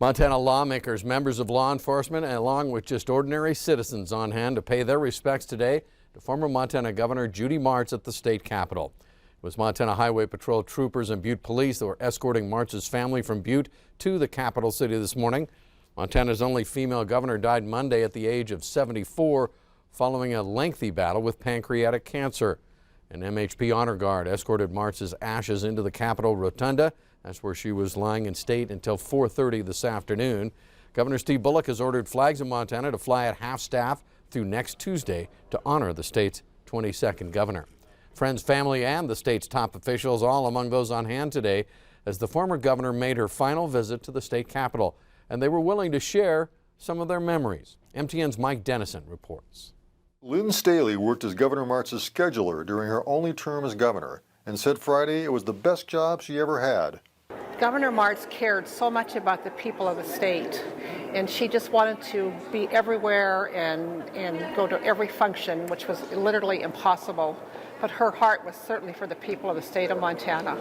Montana lawmakers, members of law enforcement, and along with just ordinary citizens on hand to pay their respects today to former Montana Governor Judy Martz at the state capitol. It was Montana Highway Patrol troopers and Butte police that were escorting Martz's family from Butte to the capital city this morning. Montana's only female governor died Monday at the age of 74 following a lengthy battle with pancreatic cancer. An MHP honor guard escorted Martz's ashes into the Capitol Rotunda. That's where she was lying in state until 4:30 this afternoon. Governor Steve Bullock has ordered flags in Montana to fly at half-staff through next Tuesday to honor the state's 22nd governor. Friends, family, and the state's top officials all among those on hand today as the former governor made her final visit to the state capitol, and they were willing to share some of their memories. MTN's Mike Dennison reports. Lynn Staley worked as Governor Martz's scheduler during her only term as governor and said Friday it was the best job she ever had. Governor Martz cared so much about the people of the state, and she just wanted to be everywhere and go to every function, which was literally impossible. But her heart was certainly for the people of the state of Montana,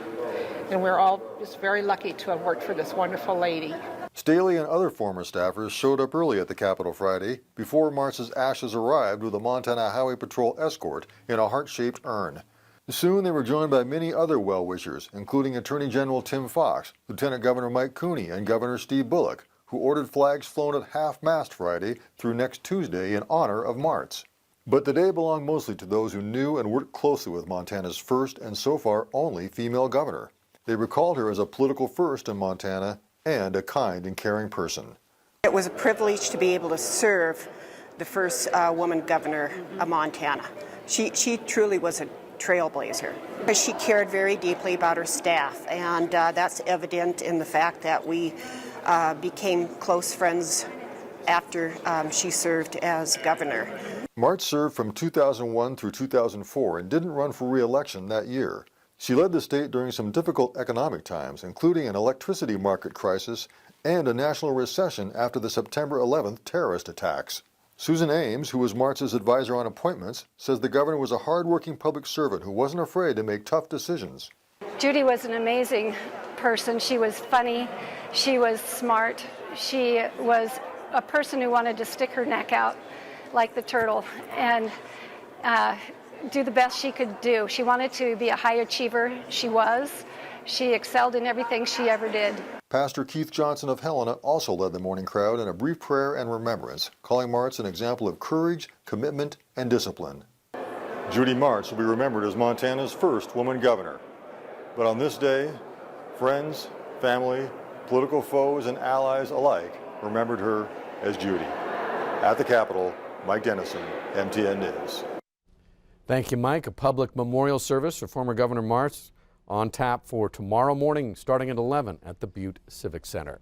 and we're all just very lucky to have worked for this wonderful lady. Staley and other former staffers showed up early at the Capitol Friday before Martz's ashes arrived with a Montana Highway Patrol escort in a heart-shaped urn. Soon they were joined by many other well-wishers, including Attorney General Tim Fox, Lieutenant Governor Mike Cooney, and Governor Steve Bullock, who ordered flags flown at half-mast Friday through next Tuesday in honor of Martz. But the day belonged mostly to those who knew and worked closely with Montana's first and so far only female governor. They recalled her as a political first in Montana and a kind and caring person. It was a privilege to be able to serve the first woman governor of Montana. She truly was a trailblazer. She cared very deeply about her staff, and that's evident in the fact that we became close friends after she served as governor. Martz served from 2001 through 2004 and didn't run for re-election that year. She led the state during some difficult economic times, including an electricity market crisis and a national recession after the September 11th terrorist attacks. Susan Ames, who was Martz's advisor on appointments, says the governor was a hard-working public servant who wasn't afraid to make tough decisions. Judy was an amazing person. She was funny. She was smart. She was a person who wanted to stick her neck out like the turtle and do the best she could do. She wanted to be a high achiever. She was. She excelled in everything she ever did. Pastor Keith Johnson of Helena also led the morning crowd in a brief prayer and remembrance, calling Martz an example of courage, commitment, and discipline. Judy Martz will be remembered as Montana's first woman governor. But on this day, friends, family, political foes, and allies alike remembered her as Judy. At the Capitol, Mike Dennison, MTN News. Thank you, Mike. A public memorial service for former Governor Martz on tap for tomorrow morning starting at 11 at the Butte Civic Center.